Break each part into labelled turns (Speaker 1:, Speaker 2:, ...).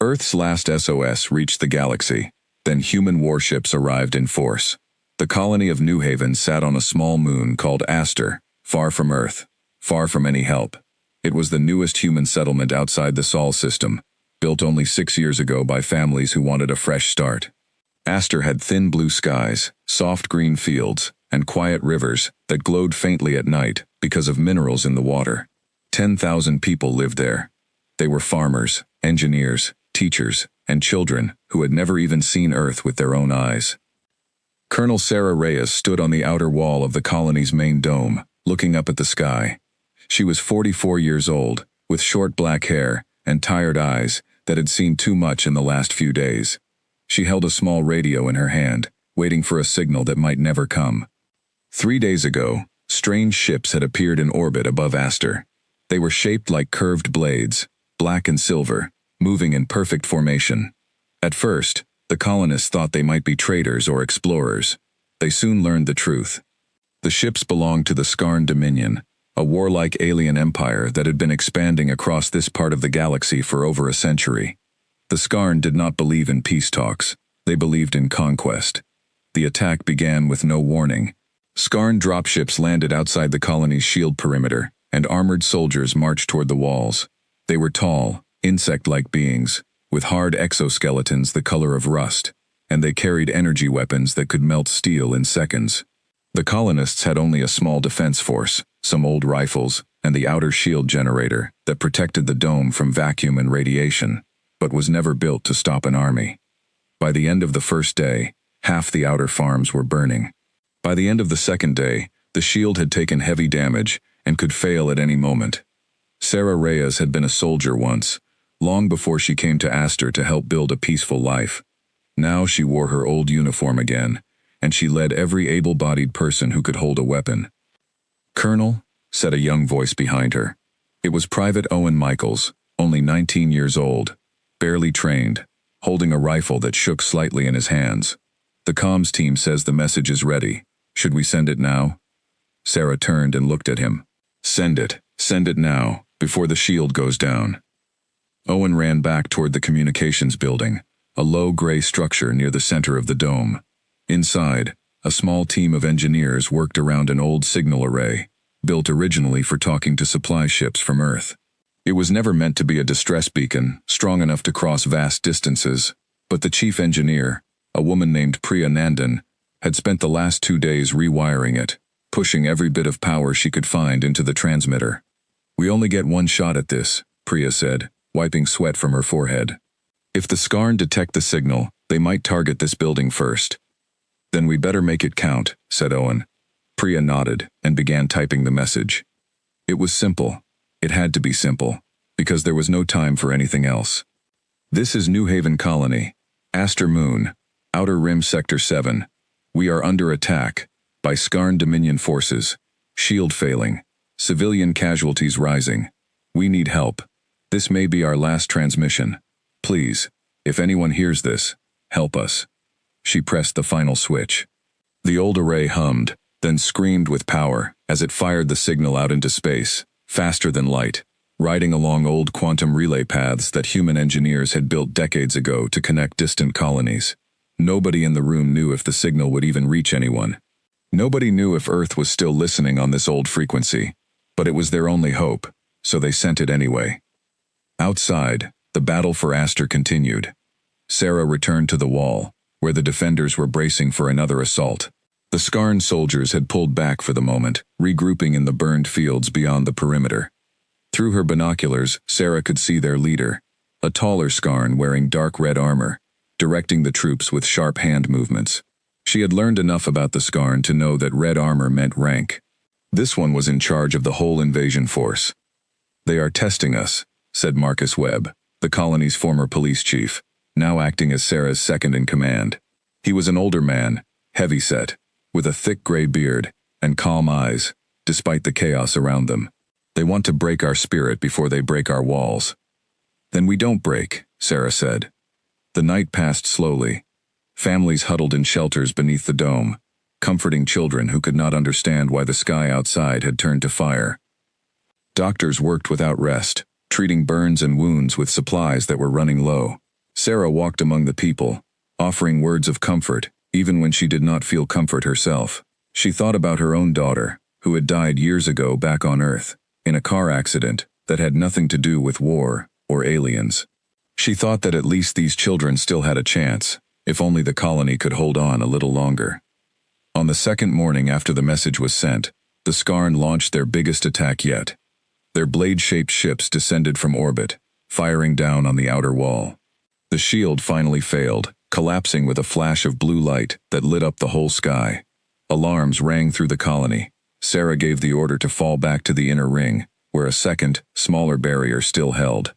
Speaker 1: Earth's last SOS reached the galaxy. Then human warships arrived in force. The colony of New Haven sat on a small moon called Aster, far from Earth, far from any help. It was the newest human settlement outside the Sol system, built only 6 years ago by families who wanted a fresh start. Aster had thin blue skies, soft green fields, and quiet rivers that glowed faintly at night because of minerals in the water. 10,000 people lived there. They were farmers, engineers, teachers, and children who had never even seen Earth with their own eyes. Colonel Sarah Reyes stood on the outer wall of the colony's main dome, looking up at the sky. She was 44 years old, with short black hair and tired eyes that had seen too much in the last few days. She held a small radio in her hand, waiting for a signal that might never come. 3 days ago, strange ships had appeared in orbit above Aster. They were shaped like curved blades, black and silver, moving in perfect formation. At first, the colonists thought they might be traders or explorers. They soon learned the truth. The ships belonged to the Skarn Dominion, a warlike alien empire that had been expanding across this part of the galaxy for over a century. The Skarn did not believe in peace talks. They believed in conquest. The attack began with no warning. Skarn dropships landed outside the colony's shield perimeter, and armored soldiers marched toward the walls. They were tall, insect-like beings, with hard exoskeletons the color of rust, and they carried energy weapons that could melt steel in seconds. The colonists had only a small defense force, some old rifles, and the outer shield generator that protected the dome from vacuum and radiation, but was never built to stop an army. By the end of the first day, half the outer farms were burning. By the end of the second day, the shield had taken heavy damage and could fail at any moment. Sarah Reyes had been a soldier once, long before she came to Aster to help build a peaceful life. Now she wore her old uniform again, and she led every able-bodied person who could hold a weapon. "Colonel," said a young voice behind her. It was Private Owen Michaels, only 19 years old, barely trained, holding a rifle that shook slightly in his hands. "The comms team says the message is ready. Should we send it now?" Sarah turned and looked at him. Send it now, before the shield goes down." Owen ran back toward the communications building, a low gray structure near the center of the dome. Inside, a small team of engineers worked around an old signal array, built originally for talking to supply ships from Earth. It was never meant to be a distress beacon, strong enough to cross vast distances, but the chief engineer, a woman named Priya Nandan, had spent the last 2 days rewiring it, pushing every bit of power she could find into the transmitter. "We only get one shot at this," Priya said, wiping sweat from her forehead. "If the Skarn detect the signal, they might target this building first." "Then we better make it count," said Owen. Priya nodded and began typing the message. It was simple. It had to be simple, because there was no time for anything else. "This is New Haven Colony, Aster Moon, Outer Rim Sector 7. We are under attack by Skarn Dominion forces. Shield failing. Civilian casualties rising. We need help. This may be our last transmission. Please, if anyone hears this, help us." She pressed the final switch. The old array hummed, then screamed with power as it fired the signal out into space, faster than light, riding along old quantum relay paths that human engineers had built decades ago to connect distant colonies. Nobody in the room knew if the signal would even reach anyone. Nobody knew if Earth was still listening on this old frequency, but it was their only hope, so they sent it anyway. Outside, the battle for Aster continued. Sarah returned to the wall, where the defenders were bracing for another assault. The Skarn soldiers had pulled back for the moment, regrouping in the burned fields beyond the perimeter. Through her binoculars, Sarah could see their leader, a taller Skarn wearing dark red armor, directing the troops with sharp hand movements. She had learned enough about the Skarn to know that red armor meant rank. This one was in charge of the whole invasion force. "They are testing us," said Marcus Webb, the colony's former police chief, now acting as Sarah's second-in-command. He was an older man, heavy-set, with a thick gray beard and calm eyes, despite the chaos around them. "They want to break our spirit before they break our walls." "Then we don't break," Sarah said. The night passed slowly. Families huddled in shelters beneath the dome, comforting children who could not understand why the sky outside had turned to fire. Doctors worked without rest, treating burns and wounds with supplies that were running low. Sarah walked among the people, offering words of comfort, even when she did not feel comfort herself. She thought about her own daughter, who had died years ago back on Earth, in a car accident that had nothing to do with war or aliens. She thought that at least these children still had a chance, if only the colony could hold on a little longer. On the second morning after the message was sent, the Skarn launched their biggest attack yet. Their blade-shaped ships descended from orbit, firing down on the outer wall. The shield finally failed, collapsing with a flash of blue light that lit up the whole sky. Alarms rang through the colony. Sarah gave the order to fall back to the inner ring, where a second, smaller barrier still held.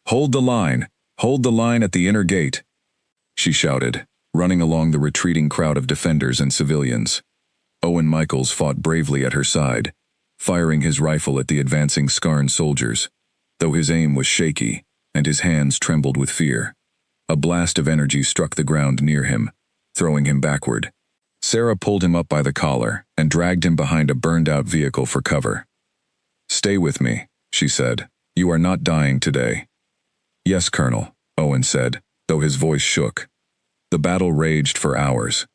Speaker 1: "Hold the line! Hold the line at the inner gate!" she shouted, running along the retreating crowd of defenders and civilians. Owen Michaels fought bravely at her side, firing his rifle at the advancing Skarn soldiers, though his aim was shaky and his hands trembled with fear. A blast of energy struck the ground near him, throwing him backward. Sarah pulled him up by the collar and dragged him behind a burned-out vehicle for cover. "Stay with me," she said. "You are not dying today." "Yes, Colonel," Owen said, though his voice shook. The battle raged for hours.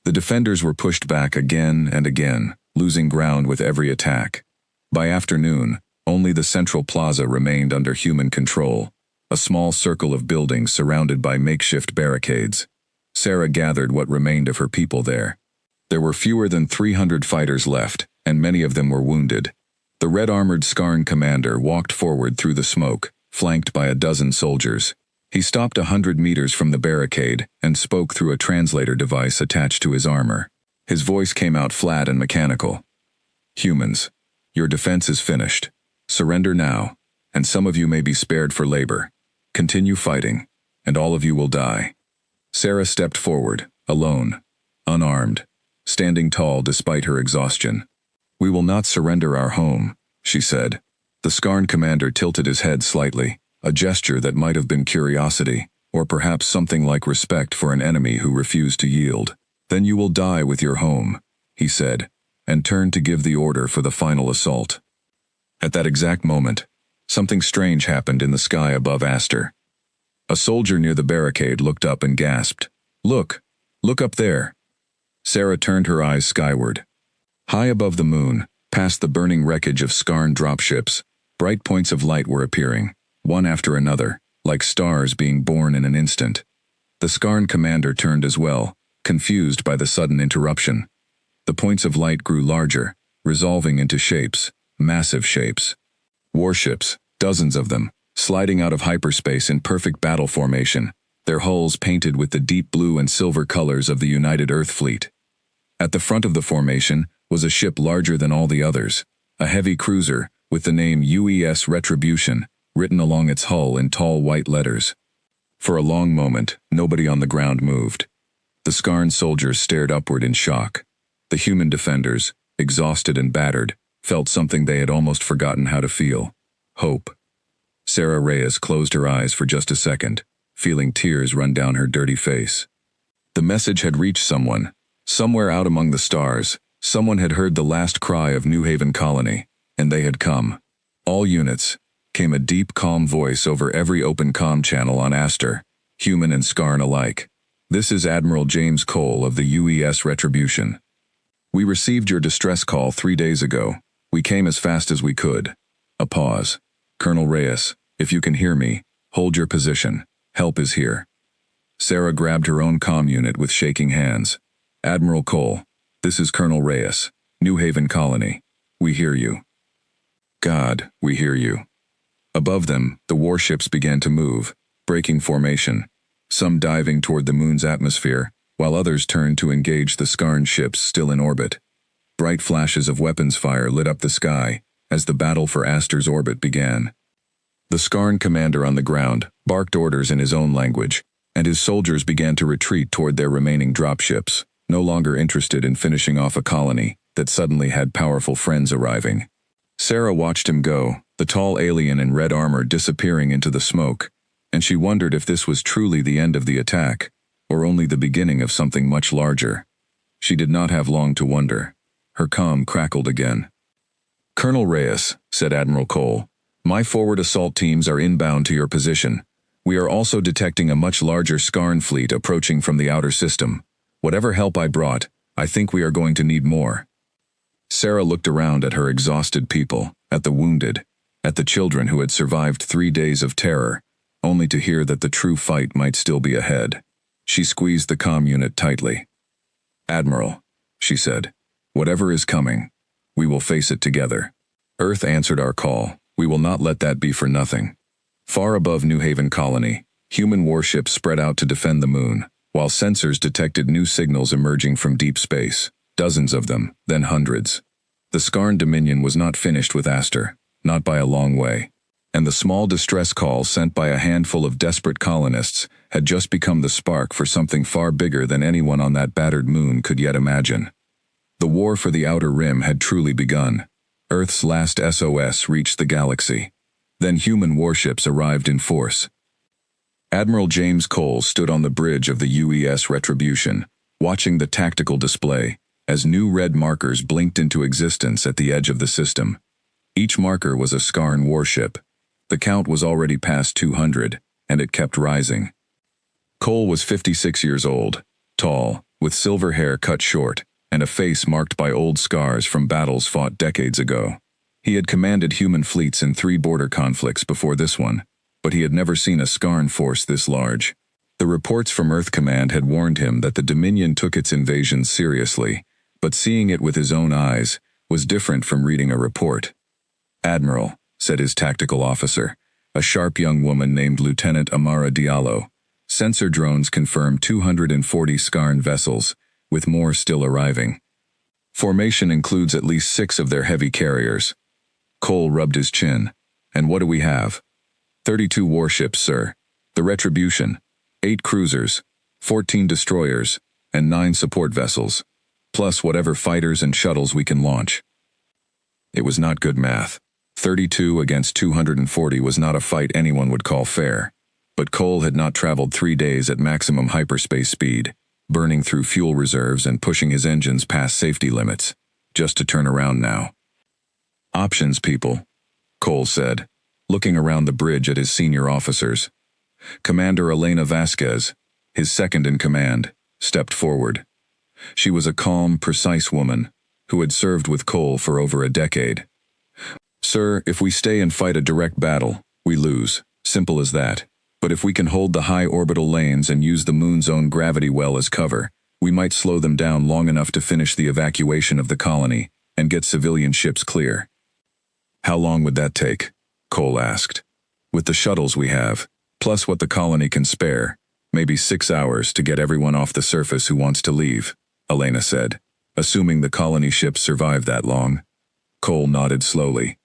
Speaker 1: The defenders were pushed back again and again, losing ground with every attack. By afternoon, only the central plaza remained under human control, a small circle of buildings surrounded by makeshift barricades. Sarah gathered what remained of her people there. There were fewer than 300 fighters left, and many of them were wounded. The red-armored Skarn commander walked forward through the smoke, flanked by a dozen soldiers. He stopped 100 meters from the barricade and spoke through a translator device attached to his armor. His voice came out flat and mechanical. "Humans, your defense is finished. Surrender now, and some of you may be spared for labor. Continue fighting, and all of you will die." Sarah stepped forward, alone, unarmed, standing tall despite her exhaustion. "We will not surrender our home," she said. The Skarn commander tilted his head slightly, a gesture that might have been curiosity, or perhaps something like respect for an enemy who refused to yield. "Then you will die with your home," he said, and turned to give the order for the final assault. At that exact moment, something strange happened in the sky above Aster. A soldier near the barricade looked up and gasped, "Look! Look up there!" Sarah turned her eyes skyward. High above the moon, past the burning wreckage of Skarn dropships, bright points of light were appearing, one after another, like stars being born in an instant. The Skarn commander turned as well, confused by the sudden interruption. The points of light grew larger, resolving into shapes, massive shapes. Warships, dozens of them, sliding out of hyperspace in perfect battle formation, their hulls painted with the deep blue and silver colors of the United Earth Fleet. At the front of the formation was a ship larger than all the others, a heavy cruiser with the name UES Retribution written along its hull in tall white letters. For a long moment, nobody on the ground moved. The Skarn soldiers stared upward in shock. The human defenders, exhausted and battered, felt something they had almost forgotten how to feel: hope. Sarah Reyes closed her eyes for just a second, feeling tears run down her dirty face. The message had reached someone. Somewhere out among the stars, someone had heard the last cry of New Haven Colony, and they had come. "All units," came a deep, calm voice over every open comm channel on Aster, human and Skarn alike. "This is Admiral James Cole of the UES Retribution. We received your distress call 3 days ago. We came as fast as we could." A pause. "Colonel Reyes, if you can hear me, hold your position. Help is here." Sarah grabbed her own comm unit with shaking hands. "Admiral Cole, this is Colonel Reyes, New Haven Colony. We hear you." "God, we hear you." Above them, the warships began to move, breaking formation, some diving toward the moon's atmosphere, while others turned to engage the Skarn ships still in orbit. Bright flashes of weapons fire lit up the sky as the battle for Aster's orbit began. The Skarn commander on the ground barked orders in his own language, and his soldiers began to retreat toward their remaining dropships, no longer interested in finishing off a colony that suddenly had powerful friends arriving. Sarah watched him go, the tall alien in red armor disappearing into the smoke, and she wondered if this was truly the end of the attack, or only the beginning of something much larger. She did not have long to wonder. Her comm crackled again. "Colonel Reyes," said Admiral Cole, "my forward assault teams are inbound to your position. We are also detecting a much larger Skarn fleet approaching from the outer system. Whatever help I brought, I think we are going to need more." Sarah looked around at her exhausted people, at the wounded, at the children who had survived 3 days of terror, only to hear that the true fight might still be ahead. She squeezed the comm unit tightly. "Admiral," she said, "whatever is coming, we will face it together. Earth answered our call. We will not let that be for nothing." Far above New Haven Colony, human warships spread out to defend the moon, while sensors detected new signals emerging from deep space. Dozens of them, then hundreds. The Skarn Dominion was not finished with Aster, not by a long way. And the small distress call sent by a handful of desperate colonists had just become the spark for something far bigger than anyone on that battered moon could yet imagine. The war for the Outer Rim had truly begun. Earth's last SOS reached the galaxy. Then human warships arrived in force. Admiral James Cole stood on the bridge of the UES Retribution, watching the tactical display, as new red markers blinked into existence at the edge of the system. Each marker was a Skarn warship. The count was already past 200, and it kept rising. Cole was 56 years old, tall, with silver hair cut short, and a face marked by old scars from battles fought decades ago. He had commanded human fleets in 3 border conflicts before this one, but he had never seen a Skarn force this large. The reports from Earth Command had warned him that the Dominion took its invasion seriously, but seeing it with his own eyes was different from reading a report. "Admiral," said his tactical officer, a sharp young woman named Lieutenant Amara Diallo, "sensor drones confirm 240 Skarn vessels, with more still arriving. Formation includes at least 6 of their heavy carriers." Cole rubbed his chin. "And what do we have?" 32 warships, sir. The Retribution, 8 cruisers, 14 destroyers, and 9 support vessels, plus whatever fighters and shuttles we can launch." It was not good math. 32 against 240 was not a fight anyone would call fair. But Cole had not traveled 3 days at maximum hyperspace speed, burning through fuel reserves and pushing his engines past safety limits, just to turn around now. "Options, people," Cole said, looking around the bridge at his senior officers. Commander Elena Vasquez, his second in command, stepped forward. She was a calm, precise woman who had served with Cole for over a decade. "Sir, if we stay and fight a direct battle, we lose. Simple as that. But if we can hold the high orbital lanes and use the moon's own gravity well as cover, we might slow them down long enough to finish the evacuation of the colony and get civilian ships clear." "How long would that take?" Cole asked. "With the shuttles we have, plus what the colony can spare, maybe 6 hours to get everyone off the surface who wants to leave," Elena said, "assuming the colony ships survive that long." Cole nodded slowly.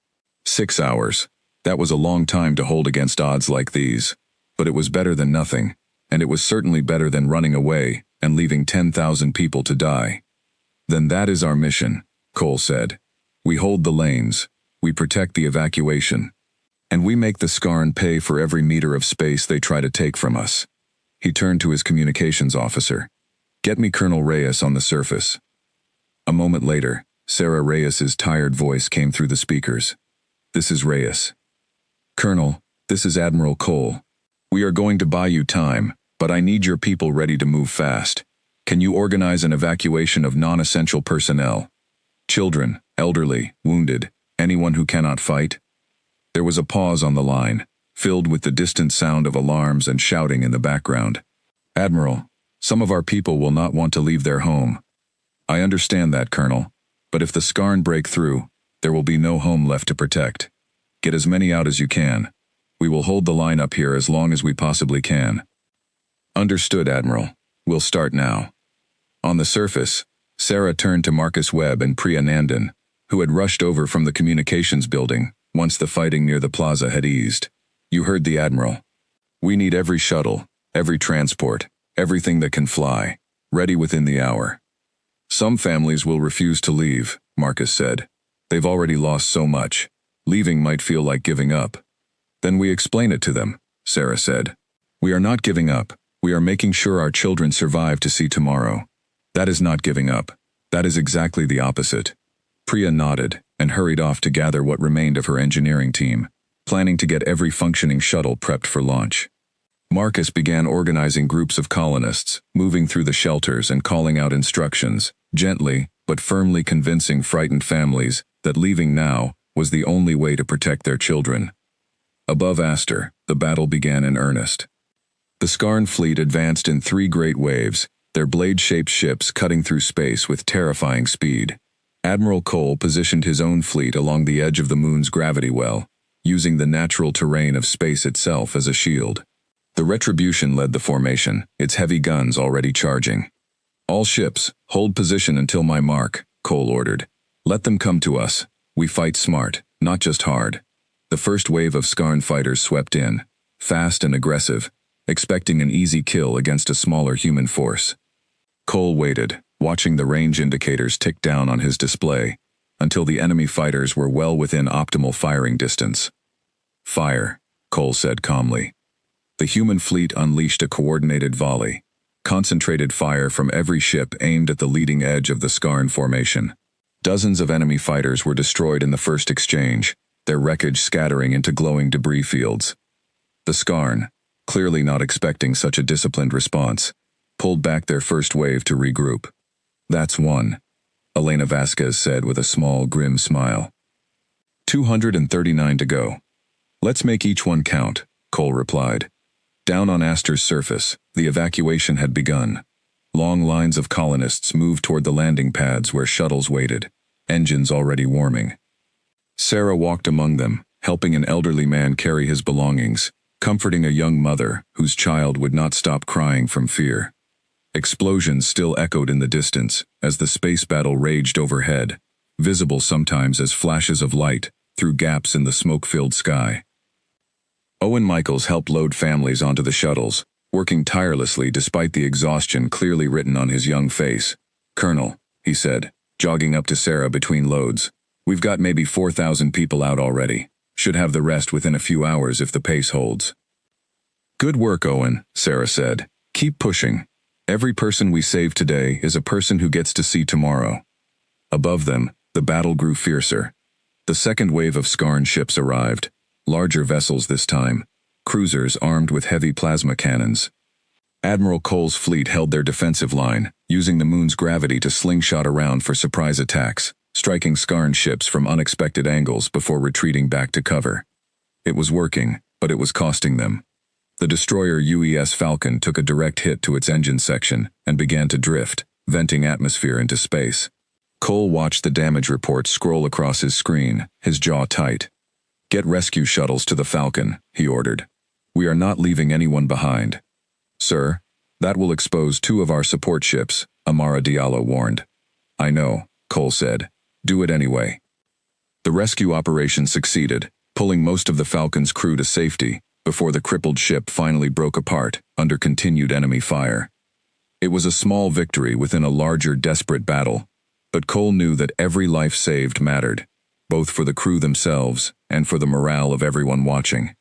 Speaker 1: 6 hours. That was a long time to hold against odds like these. But it was better than nothing, and it was certainly better than running away and leaving 10,000 people to die. "Then that is our mission," Cole said. "We hold the lanes, we protect the evacuation, and we make the Skarn pay for every meter of space they try to take from us." He turned to his communications officer. "Get me Colonel Reyes on the surface." A moment later, Sarah Reyes's tired voice came through the speakers. "This is Reyes." "Colonel, this is Admiral Cole. We are going to buy you time, but I need your people ready to move fast. Can you organize an evacuation of non-essential personnel? Children, elderly, wounded, anyone who cannot fight?" There was a pause on the line, filled with the distant sound of alarms and shouting in the background. "Admiral, some of our people will not want to leave their home." "I understand that, Colonel, but if the Skarn break through, there will be no home left to protect. Get as many out as you can. We will hold the line up here as long as we possibly can." "Understood, Admiral. We'll start now." On the surface, Sarah turned to Marcus Webb and Priya Nandan, who had rushed over from the communications building once the fighting near the plaza had eased. "You heard the Admiral. We need every shuttle, every transport, everything that can fly, ready within the hour." "Some families will refuse to leave," Marcus said. "They've already lost so much. Leaving might feel like giving up." "Then we explain it to them," Sarah said. "We are not giving up. We are making sure our children survive to see tomorrow." "That is not giving up. That is exactly the opposite." Priya nodded and hurried off to gather what remained of her engineering team, planning to get every functioning shuttle prepped for launch. Marcus began organizing groups of colonists, moving through the shelters and calling out instructions, gently but firmly convincing frightened families that leaving now was the only way to protect their children. Above Aster, the battle began in earnest. The Skarn fleet advanced in 3 great waves, their blade-shaped ships cutting through space with terrifying speed. Admiral Cole positioned his own fleet along the edge of the moon's gravity well, using the natural terrain of space itself as a shield. The Retribution led the formation, its heavy guns already charging. "All ships, hold position until my mark," Cole ordered. "Let them come to us. We fight smart, not just hard." The first wave of Skarn fighters swept in, fast and aggressive, expecting an easy kill against a smaller human force. Cole waited, watching the range indicators tick down on his display, until the enemy fighters were well within optimal firing distance. "Fire," Cole said calmly. The human fleet unleashed a coordinated volley, concentrated fire from every ship aimed at the leading edge of the Skarn formation. Dozens of enemy fighters were destroyed in the first exchange, their wreckage scattering into glowing debris fields. The Skarn, clearly not expecting such a disciplined response, pulled back their first wave to regroup. "That's one," Elena Vasquez said with a small, grim smile. 239 to go. "Let's make each one count," Cole replied. Down on Aster's surface, the evacuation had begun. Long lines of colonists moved toward the landing pads where shuttles waited, engines already warming. Sarah walked among them, helping an elderly man carry his belongings, comforting a young mother whose child would not stop crying from fear. Explosions still echoed in the distance as the space battle raged overhead, visible sometimes as flashes of light through gaps in the smoke-filled sky. Owen Michaels helped load families onto the shuttles, working tirelessly despite the exhaustion clearly written on his young face. "Colonel," he said, jogging up to Sarah between loads, "we've got maybe 4,000 people out already. Should have the rest within a few hours if the pace holds." "Good work, Owen," Sarah said. "Keep pushing. Every person we save today is a person who gets to see tomorrow." Above them, the battle grew fiercer. The second wave of Skarn ships arrived, larger vessels this time, cruisers armed with heavy plasma cannons. Admiral Cole's fleet held their defensive line, using the moon's gravity to slingshot around for surprise attacks, striking Skarn ships from unexpected angles before retreating back to cover. It was working, but it was costing them. The destroyer UES Falcon took a direct hit to its engine section and began to drift, venting atmosphere into space. Cole watched the damage reports scroll across his screen, his jaw tight. "Get rescue shuttles to the Falcon," he ordered. "We are not leaving anyone behind." "Sir, that will expose 2 of our support ships," Amara Diallo warned. "I know," Cole said. "Do it anyway." The rescue operation succeeded, pulling most of the Falcon's crew to safety before the crippled ship finally broke apart under continued enemy fire. It was a small victory within a larger, desperate battle, but Cole knew that every life saved mattered, both for the crew themselves and for the morale of everyone watching.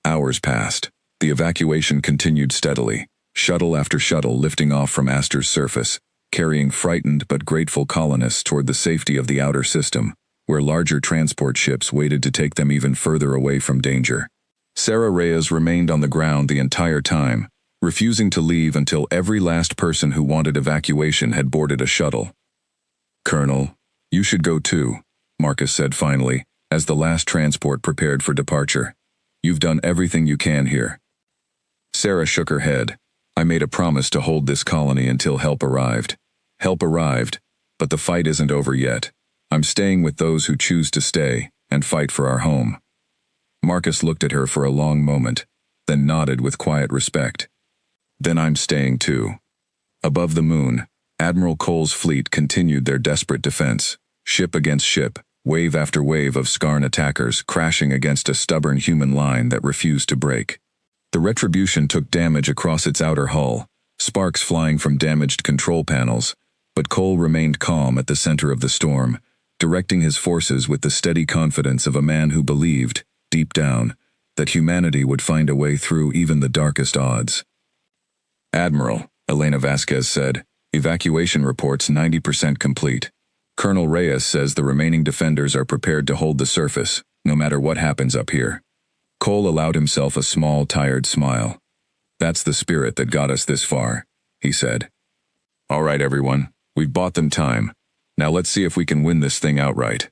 Speaker 1: Hours passed. The evacuation continued steadily, shuttle after shuttle lifting off from Aster's surface, carrying frightened but grateful colonists toward the safety of the outer system, where larger transport ships waited to take them even further away from danger. Sarah Reyes remained on the ground the entire time, refusing to leave until every last person who wanted evacuation had boarded a shuttle. "Colonel, you should go too," Marcus said finally, as the last transport prepared for departure. "You've done everything you can here." Sarah shook her head. "I made a promise to hold this colony until help arrived. Help arrived, but the fight isn't over yet. I'm staying with those who choose to stay and fight for our home." Marcus looked at her for a long moment, then nodded with quiet respect. "Then I'm staying too." Above the moon, Admiral Cole's fleet continued their desperate defense, ship against ship, wave after wave of Skarn attackers crashing against a stubborn human line that refused to break. The Retribution took damage across its outer hull, sparks flying from damaged control panels, but Cole remained calm at the center of the storm, directing his forces with the steady confidence of a man who believed, deep down, that humanity would find a way through even the darkest odds. "Admiral," Elena Vasquez said, "evacuation reports 90% complete. Colonel Reyes says the remaining defenders are prepared to hold the surface, no matter what happens up here." Cole allowed himself a small, tired smile. That's the spirit that got us this far, he said. All right, everyone, we've bought them time. Now let's see if we can win this thing outright.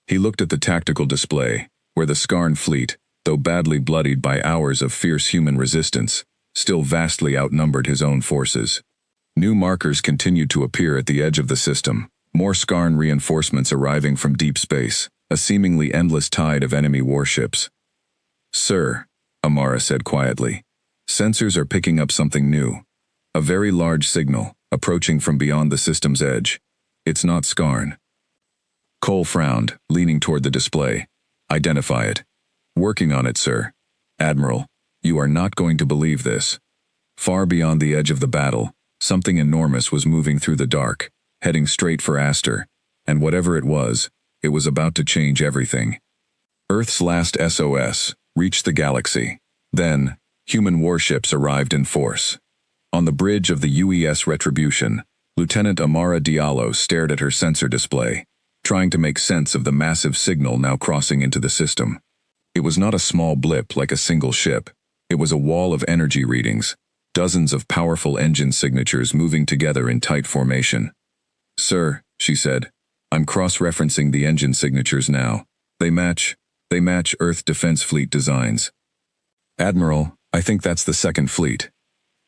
Speaker 1: He looked at the tactical display, where the Skarn fleet, though badly bloodied by hours of fierce human resistance, still vastly outnumbered his own forces. New markers continued to appear at the edge of the system, more Skarn reinforcements arriving from deep space, a seemingly endless tide of enemy warships. Sir, Amara said quietly, sensors are picking up something new. A very large signal, approaching from beyond the system's edge. It's not Skarn. Cole frowned, leaning toward the display. Identify it. Working on it, sir. Admiral, you are not going to believe this. Far beyond the edge of the battle, something enormous was moving through the dark, heading straight for Aster, and whatever it was about to change everything. Earth's last SOS reached the galaxy. Then, human warships arrived in force. On the bridge of the UES Retribution, Lieutenant Amara Diallo stared at her sensor display, trying to make sense of the massive signal now crossing into the system. It was not a small blip like a single ship. It was a wall of energy readings, dozens of powerful engine signatures moving together in tight formation. Sir, she said, I'm cross-referencing the engine signatures now. They match Earth Defense Fleet designs. Admiral, I think that's the second fleet.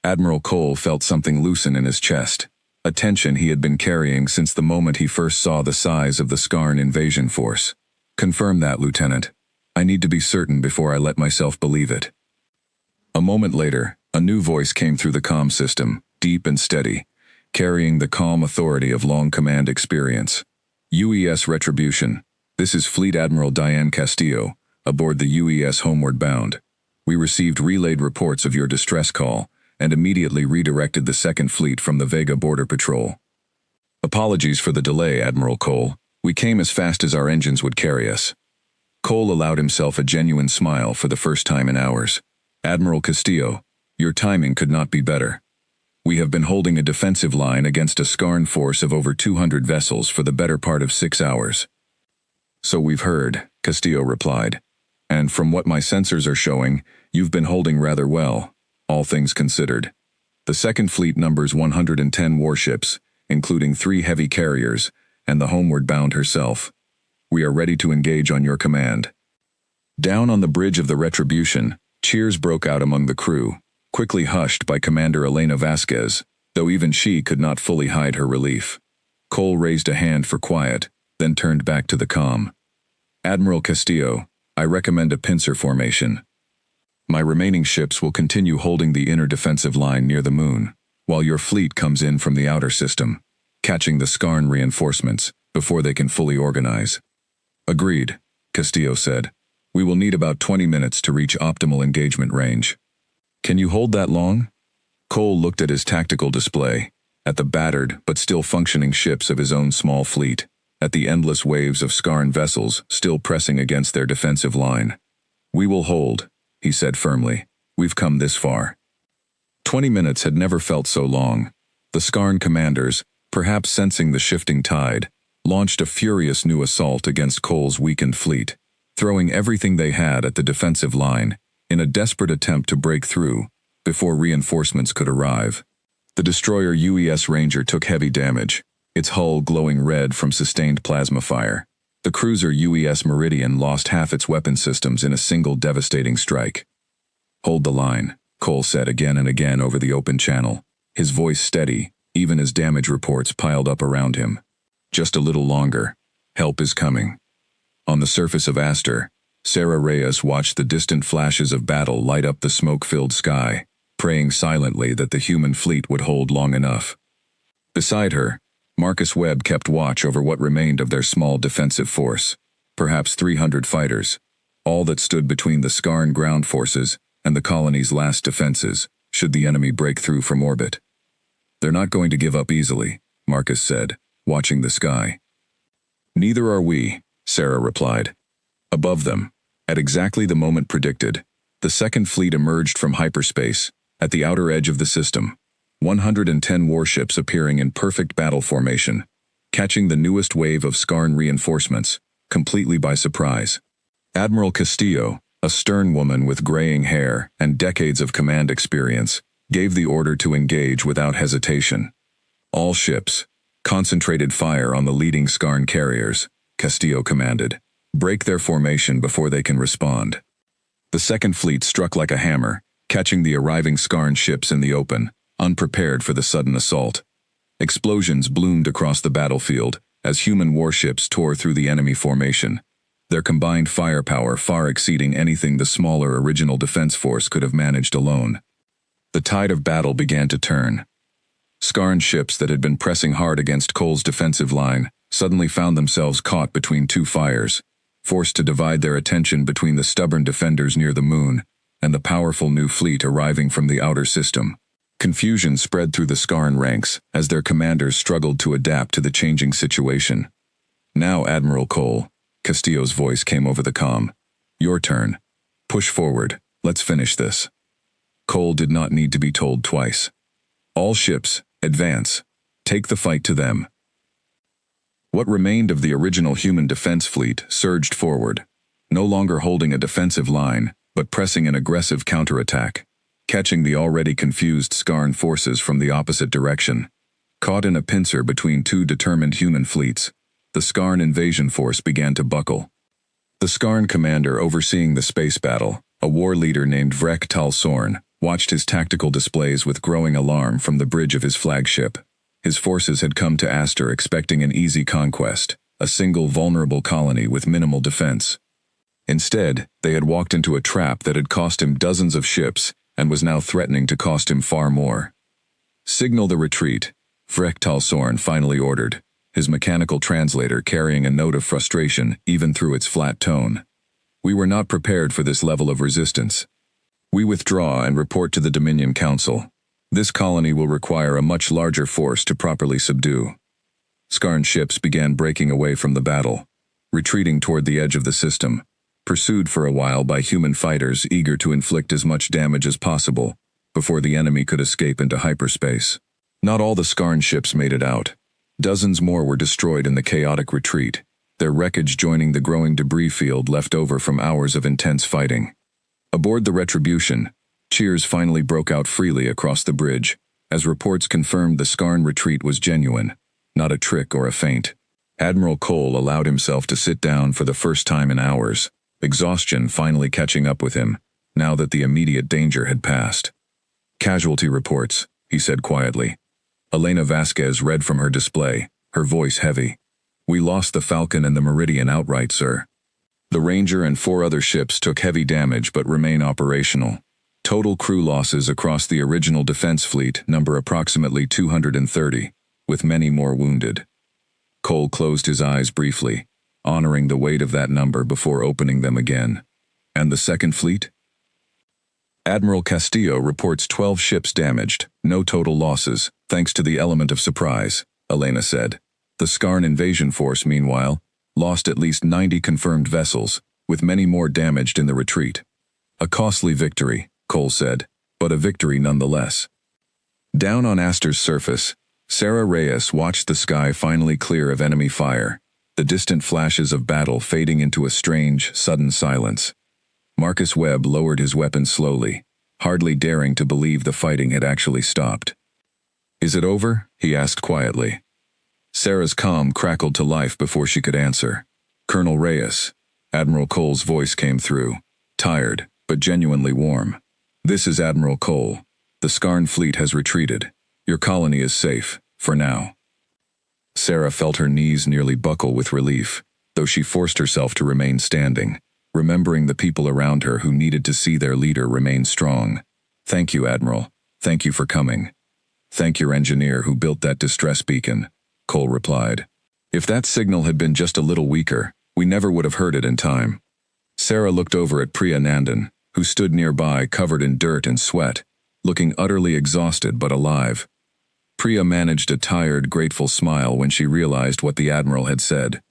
Speaker 1: Admiral Cole felt something loosen in his chest, a tension he had been carrying since the moment he first saw the size of the Skarn invasion force. Confirm that, Lieutenant. I need to be certain before I let myself believe it. A moment later, a new voice came through the comm system, deep and steady, carrying the calm authority of long command experience. UES Retribution. This is Fleet Admiral Diane Castillo, aboard the UES Homeward Bound. We received relayed reports of your distress call, and immediately redirected the Second Fleet from the Vega Border Patrol. Apologies for the delay, Admiral Cole. We came as fast as our engines would carry us. Cole allowed himself a genuine smile for the first time in hours. Admiral Castillo, your timing could not be better. We have been holding a defensive line against a Skarn force of over 200 vessels for the better part of 6 hours. So we've heard, Castillo replied. And from what my sensors are showing, you've been holding rather well, all things considered. The Second Fleet numbers 110 warships, including 3 heavy carriers, and the Homeward Bound herself. We are ready to engage on your command. Down on the bridge of the Retribution, cheers broke out among the crew, quickly hushed by Commander Elena Vasquez, though even she could not fully hide her relief. Cole raised a hand for quiet, then turned back to the comm. Admiral Castillo, I recommend a pincer formation. My remaining ships will continue holding the inner defensive line near the moon, while your fleet comes in from the outer system, catching the Skarn reinforcements before they can fully organize. Agreed, Castillo said. We will need about 20 minutes to reach optimal engagement range. Can you hold that long? Cole looked at his tactical display, at the battered but still functioning ships of his own small fleet, at the endless waves of Skarn vessels still pressing against their defensive line. We will hold, he said firmly. We've come this far. 20 minutes had never felt so long. The Skarn commanders, perhaps sensing the shifting tide, launched a furious new assault against Cole's weakened fleet, throwing everything they had at the defensive line in a desperate attempt to break through before reinforcements could arrive. The destroyer UES Ranger took heavy damage, its hull glowing red from sustained plasma fire. The cruiser UES Meridian lost half its weapon systems in a single devastating strike. Hold the line, Cole said again and again over the open channel, his voice steady, even as damage reports piled up around him. Just a little longer. Help is coming. On the surface of Aster, Sarah Reyes watched the distant flashes of battle light up the smoke-filled sky, praying silently that the human fleet would hold long enough. Beside her, Marcus Webb kept watch over what remained of their small defensive force, perhaps 300 fighters, all that stood between the Skarn ground forces and the colony's last defenses, should the enemy break through from orbit. They're not going to give up easily, Marcus said, watching the sky. Neither are we, Sarah replied. Above them, at exactly the moment predicted, the Second Fleet emerged from hyperspace, at the outer edge of the system, 110 warships appearing in perfect battle formation, catching the newest wave of Skarn reinforcements, completely by surprise. Admiral Castillo, A stern woman with graying hair and decades of command experience gave the order to engage without hesitation. All ships, concentrated fire on the leading Skarn carriers, Castillo commanded. Break their formation before they can respond. The second fleet struck like a hammer, catching the arriving Skarn ships in the open, unprepared for the sudden assault. Explosions bloomed across the battlefield as human warships tore through the enemy formation, their combined firepower far exceeding anything the smaller original defense force could have managed alone. The tide of battle began to turn. Skarn ships that had been pressing hard against Cole's defensive line suddenly found themselves caught between two fires, forced to divide their attention between the stubborn defenders near the moon and the powerful new fleet arriving from the outer system. Confusion spread through the Skarn ranks as their commanders struggled to adapt to the changing situation. "Now, Admiral Cole," Castillo's voice came over the comm. "Your turn. Push forward. Let's finish this." Cole did not need to be told twice. "All ships, advance. Take the fight to them." What remained of the original human defense fleet surged forward, no longer holding a defensive line, but pressing an aggressive counterattack, catching the already confused Skarn forces from the opposite direction. Caught in a pincer between two determined human fleets, the Skarn invasion force began to buckle. The Skarn commander overseeing the space battle, a war leader named Vrek Talsorn, watched his tactical displays with growing alarm from the bridge of his flagship. His forces had come to Aster expecting an easy conquest, a single vulnerable colony with minimal defense. Instead, they had walked into a trap that had cost him dozens of ships and was now threatening to cost him far more. "Signal the retreat," Vrek Talsorn finally ordered, his mechanical translator carrying a note of frustration even through its flat tone. "We were not prepared for this level of resistance. We withdraw and report to the Dominion Council. This colony will require a much larger force to properly subdue." Skarn ships began breaking away from the battle, retreating toward the edge of the system, pursued for a while by human fighters eager to inflict as much damage as possible before the enemy could escape into hyperspace. Not all the Skarn ships made it out. Dozens more were destroyed in the chaotic retreat, their wreckage joining the growing debris field left over from hours of intense fighting. Aboard the Retribution, cheers finally broke out freely across the bridge, as reports confirmed the Skarn retreat was genuine, not a trick or a feint. Admiral Cole allowed himself to sit down for the first time in hours, exhaustion finally catching up with him, now that the immediate danger had passed. "Casualty reports," he said quietly. Elena Vasquez read from her display, her voice heavy. "We lost the Falcon and the Meridian outright, sir. The Ranger and 4 other ships took heavy damage but remain operational. Total crew losses across the original defense fleet number approximately 230, with many more wounded." Cole closed his eyes briefly, honoring the weight of that number before opening them again. "And the second fleet?" "Admiral Castillo reports 12 ships damaged, no total losses, thanks to the element of surprise," Elena said. The Skarn invasion force, meanwhile, lost at least 90 confirmed vessels, with many more damaged in the retreat. "A costly victory," Cole said, "but a victory nonetheless." Down on Aster's surface, Sarah Reyes watched the sky finally clear of enemy fire, the distant flashes of battle fading into a strange, sudden silence. Marcus Webb lowered his weapon slowly, hardly daring to believe the fighting had actually stopped. "Is it over?" he asked quietly. Sarah's calm crackled to life before she could answer. "Colonel Reyes," Admiral Cole's voice came through, tired, but genuinely warm. "This is Admiral Cole. The Skarn fleet has retreated. Your colony is safe, for now." Sarah felt her knees nearly buckle with relief, though she forced herself to remain standing, remembering the people around her who needed to see their leader remain strong. "Thank you, Admiral. Thank you for coming." "Thank your engineer who built that distress beacon," Cole replied. "If that signal had been just a little weaker, we never would have heard it in time." Sarah looked over at Priya Nandan, who stood nearby covered in dirt and sweat, looking utterly exhausted but alive. Priya managed a tired, grateful smile when she realized what the Admiral had said.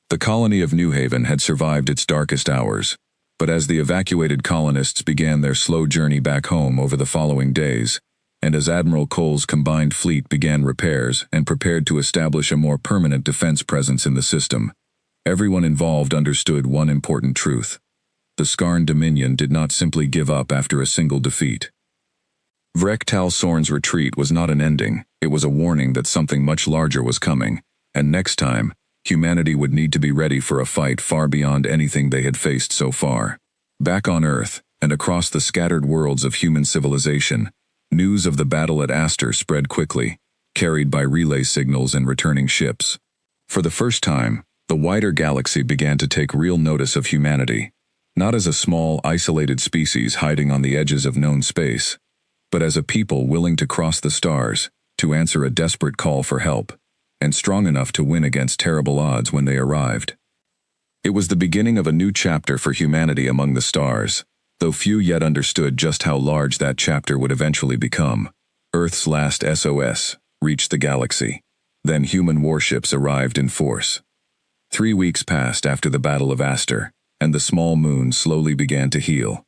Speaker 1: The colony of New Haven had survived its darkest hours, but as the evacuated colonists began their slow journey back home over the following days, and as Admiral Cole's combined fleet began repairs and prepared to establish a more permanent defense presence in the system, everyone involved understood one important truth. The Skarn Dominion did not simply give up after a single defeat. Vrektal Sorn's retreat was not an ending, it was a warning that something much larger was coming, and next time, humanity would need to be ready for a fight far beyond anything they had faced so far. Back on Earth, and across the scattered worlds of human civilization, news of the battle at Aster spread quickly, carried by relay signals and returning ships. For the first time, the wider galaxy began to take real notice of humanity, not as a small, isolated species hiding on the edges of known space, but as a people willing to cross the stars, to answer a desperate call for help, and strong enough to win against terrible odds when they arrived. It was the beginning of a new chapter for humanity among the stars, though few yet understood just how large that chapter would eventually become. Earth's last SOS reached the galaxy. Then human warships arrived in force. 3 weeks passed after the Battle of Aster, and the small moon slowly began to heal.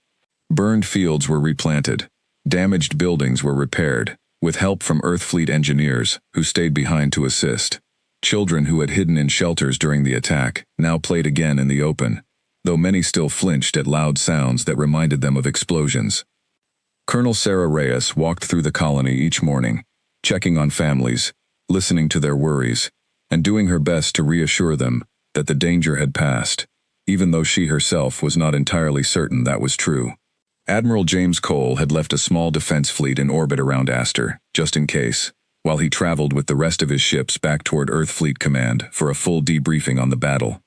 Speaker 1: Burned fields were replanted. Damaged buildings were repaired, with help from Earth fleet engineers, who stayed behind to assist. Children who had hidden in shelters during the attack now played again in the open, though many still flinched at loud sounds that reminded them of explosions. Colonel Sarah Reyes walked through the colony each morning, checking on families, listening to their worries, and doing her best to reassure them that the danger had passed, even though she herself was not entirely certain that was true. Admiral James Cole had left a small defense fleet in orbit around Aster, just in case, while he traveled with the rest of his ships back toward Earth Fleet Command for a full debriefing on the battle.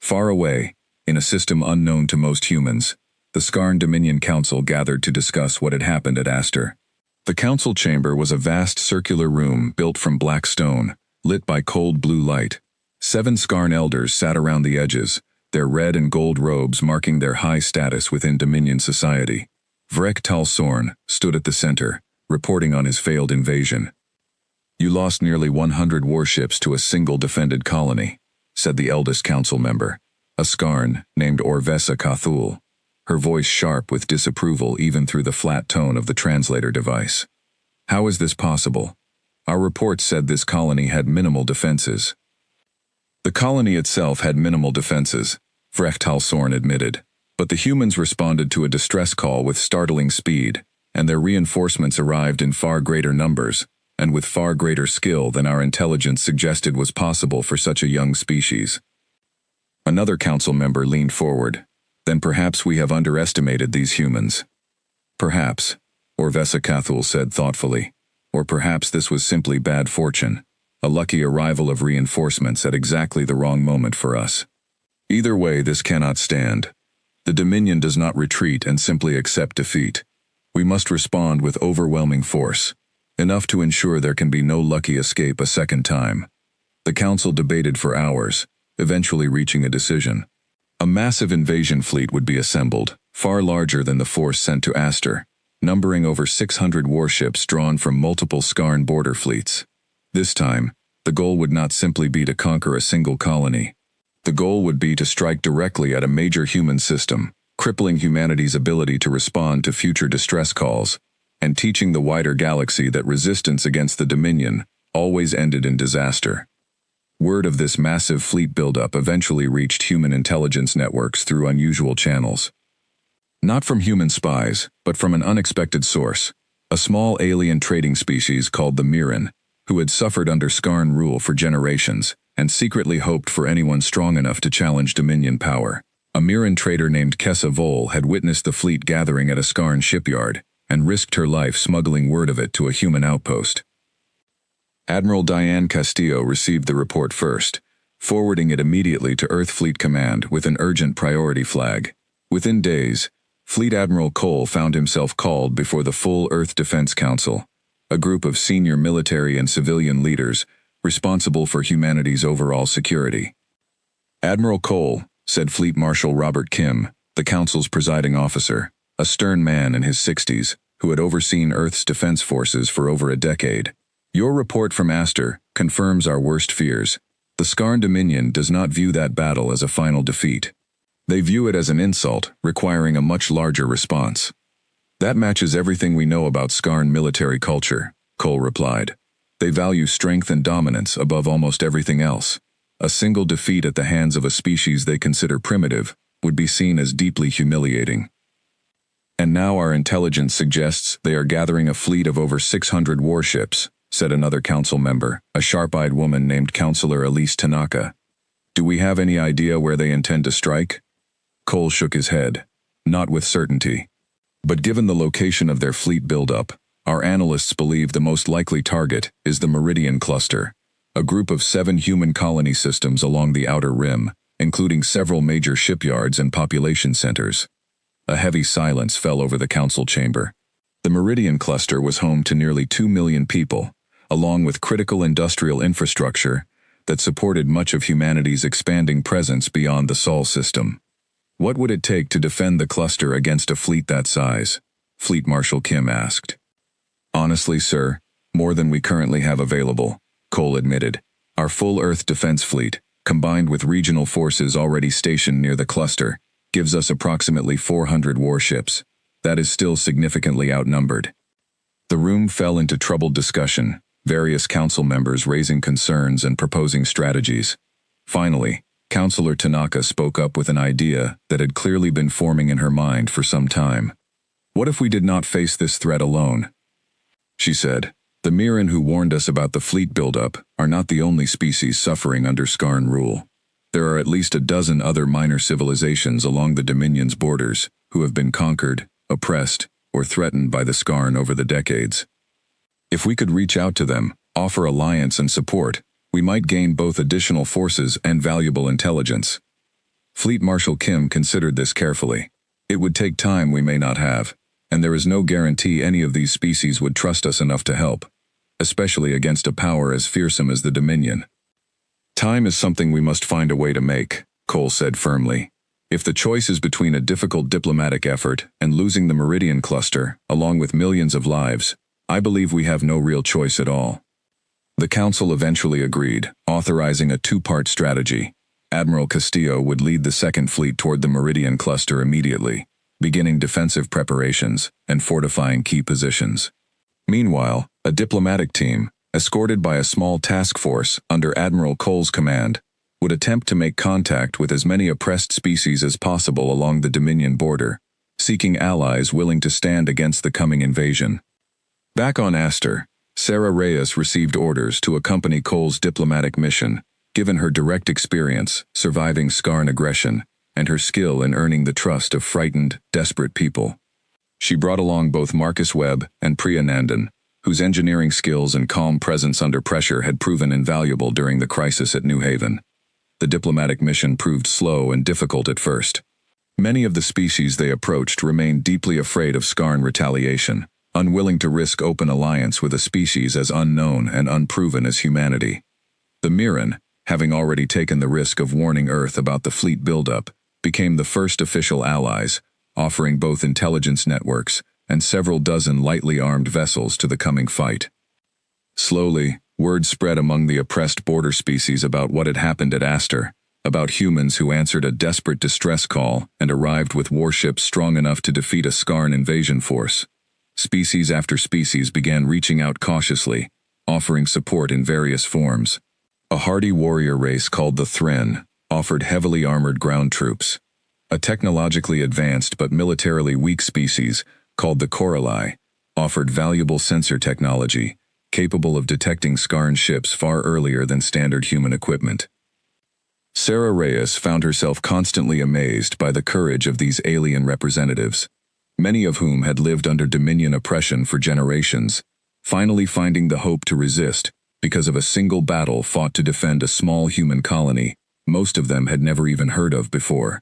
Speaker 1: Far away, in a system unknown to most humans, the Skarn Dominion Council gathered to discuss what had happened at Aster. The council chamber was a vast circular room built from black stone, lit by cold blue light. 7 Skarn elders sat around the edges, their red and gold robes marking their high status within Dominion society. Vrektal Sorn stood at the center, reporting on his failed invasion. "You lost nearly 100 warships to a single defended colony," said the eldest council member, a Skarn named Orvesa Cathul, her voice sharp with disapproval even through the flat tone of the translator device. "How is this possible? Our reports said this colony had minimal defenses." The colony itself had minimal defenses, Vrektal Sorn admitted, but the humans responded to a distress call with startling speed, and their reinforcements arrived in far greater numbers, and with far greater skill than our intelligence suggested was possible for such a young species. Another council member leaned forward. "Then perhaps we have underestimated these humans." "Perhaps," Orvesa Cathul said thoughtfully, "or perhaps this was simply bad fortune. A lucky arrival of reinforcements at exactly the wrong moment for us. Either way, this cannot stand. The Dominion does not retreat and simply accept defeat. We must respond with overwhelming force, enough to ensure there can be no lucky escape a second time." The council debated for hours, eventually reaching a decision. A massive invasion fleet would be assembled, far larger than the force sent to Aster, numbering over 600 warships drawn from multiple Skarn border fleets. This time, the goal would not simply be to conquer a single colony. The goal would be to strike directly at a major human system, crippling humanity's ability to respond to future distress calls, and teaching the wider galaxy that resistance against the Dominion always ended in disaster. Word of this massive fleet buildup eventually reached human intelligence networks through unusual channels. Not from human spies, but from an unexpected source, a small alien trading species called the Mirren, who had suffered under Skarn rule for generations, and secretly hoped for anyone strong enough to challenge Dominion power. A Mirren trader named Kessa Vol had witnessed the fleet gathering at a Skarn shipyard, and risked her life smuggling word of it to a human outpost. Admiral Diane Castillo received the report first, forwarding it immediately to Earth Fleet Command with an urgent priority flag. Within days, Fleet Admiral Cole found himself called before the full Earth Defense Council, a group of senior military and civilian leaders responsible for humanity's overall security. "Admiral Cole," said Fleet Marshal Robert Kim, the Council's presiding officer, a stern man in his 60s, who had overseen Earth's defense forces for over a decade. "Your report from Aster confirms our worst fears. The Skarn Dominion does not view that battle as a final defeat. They view it as an insult, requiring a much larger response." "That matches everything we know about Skarn military culture," Cole replied. "They value strength and dominance above almost everything else. A single defeat at the hands of a species they consider primitive would be seen as deeply humiliating. And now our intelligence suggests they are gathering a fleet of over 600 warships, said another council member, a sharp-eyed woman named Counselor Elise Tanaka. Do we have any idea where they intend to strike? Cole shook his head. Not with certainty. But given the location of their fleet buildup, our analysts believe the most likely target is the Meridian Cluster, a group of 7 human colony systems along the outer rim, including several major shipyards and population centers. A heavy silence fell over the council chamber. The Meridian Cluster was home to nearly 2 million people, along with critical industrial infrastructure that supported much of humanity's expanding presence beyond the Sol system. What would it take to defend the cluster against a fleet that size? Fleet Marshal Kim asked. Honestly, sir, more than we currently have available, Cole admitted. Our full Earth defense fleet, combined with regional forces already stationed near the cluster, gives us approximately 400 warships. That is still significantly outnumbered. The room fell into troubled discussion, various council members raising concerns and proposing strategies. Finally, Counselor Tanaka spoke up with an idea that had clearly been forming in her mind for some time. What if we did not face this threat alone? She said, the Mirren who warned us about the fleet buildup are not the only species suffering under Skarn rule. There are at least a dozen other minor civilizations along the Dominion's borders who have been conquered, oppressed, or threatened by the Skarn over the decades. If we could reach out to them, offer alliance and support, we might gain both additional forces and valuable intelligence. Fleet Marshal Kim considered this carefully. It would take time we may not have, and there is no guarantee any of these species would trust us enough to help, especially against a power as fearsome as the Dominion. Time is something we must find a way to make, Cole said firmly. If the choice is between a difficult diplomatic effort and losing the Meridian Cluster, along with millions of lives, I believe we have no real choice at all. The Council eventually agreed, authorizing a 2-part strategy. Admiral Castillo would lead the Second Fleet toward the Meridian Cluster immediately, beginning defensive preparations and fortifying key positions. Meanwhile, a diplomatic team, escorted by a small task force under Admiral Cole's command, would attempt to make contact with as many oppressed species as possible along the Dominion border, seeking allies willing to stand against the coming invasion. Back on Aster, Sarah Reyes received orders to accompany Cole's diplomatic mission, given her direct experience surviving Skarn aggression and her skill in earning the trust of frightened, desperate people. She brought along both Marcus Webb and Priya Nandan, whose engineering skills and calm presence under pressure had proven invaluable during the crisis at New Haven. The diplomatic mission proved slow and difficult at first. Many of the species they approached remained deeply afraid of Skarn retaliation, unwilling to risk open alliance with a species as unknown and unproven as humanity. The Mirren, having already taken the risk of warning Earth about the fleet buildup, became the first official allies, offering both intelligence networks and several dozen lightly armed vessels to the coming fight. Slowly, word spread among the oppressed border species about what had happened at Aster, about humans who answered a desperate distress call and arrived with warships strong enough to defeat a Skarn invasion force. Species after species began reaching out cautiously, offering support in various forms. A hardy warrior race called the Thren offered heavily armored ground troops. A technologically advanced but militarily weak species called the Coralli offered valuable sensor technology, capable of detecting Skarn ships far earlier than standard human equipment. Sarah Reyes found herself constantly amazed by the courage of these alien representatives, many of whom had lived under Dominion oppression for generations, finally finding the hope to resist because of a single battle fought to defend a small human colony most of them had never even heard of before.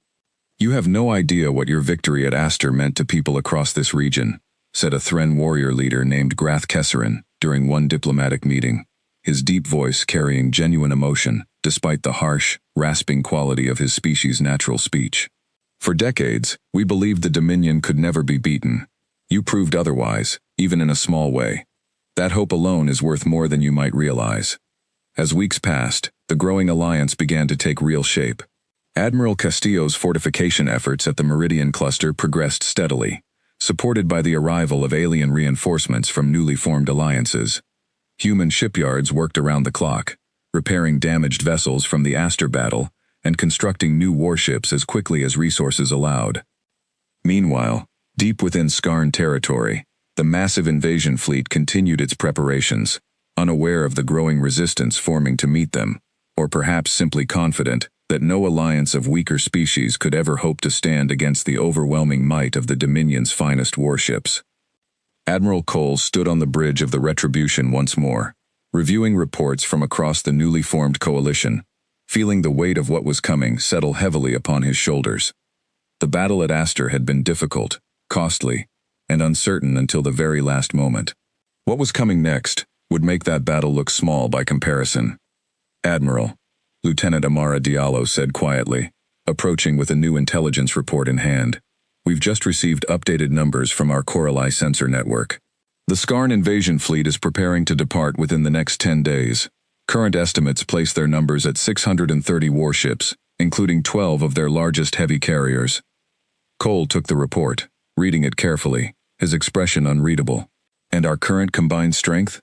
Speaker 1: You have no idea what your victory at Aster meant to people across this region, said a Thren warrior leader named Grath Kesserin during one diplomatic meeting, his deep voice carrying genuine emotion despite the harsh, rasping quality of his species' natural speech. For decades, we believed the Dominion could never be beaten. You proved otherwise, even in a small way. That hope alone is worth more than you might realize. As weeks passed, the growing alliance began to take real shape. Admiral Castillo's fortification efforts at the Meridian Cluster progressed steadily, supported by the arrival of alien reinforcements from newly formed alliances. Human shipyards worked around the clock, repairing damaged vessels from the Aster battle and constructing new warships as quickly as resources allowed. Meanwhile, deep within Skarn territory, the massive invasion fleet continued its preparations, unaware of the growing resistance forming to meet them, or perhaps simply confident that no alliance of weaker species could ever hope to stand against the overwhelming might of the Dominion's finest warships. Admiral Cole stood on the bridge of the Retribution once more, reviewing reports from across the newly formed coalition, feeling the weight of what was coming settle heavily upon his shoulders. The battle at Aster had been difficult, costly, and uncertain until the very last moment. What was coming next would make that battle look small by comparison. "Admiral," Lieutenant Amara Diallo said quietly, approaching with a new intelligence report in hand. "We've just received updated numbers from our Coralie sensor network. The Skarn invasion fleet is preparing to depart within the next 10 days. Current estimates place their numbers at 630 warships, including 12 of their largest heavy carriers." Cole took the report, reading it carefully, his expression unreadable. "And our current combined strength?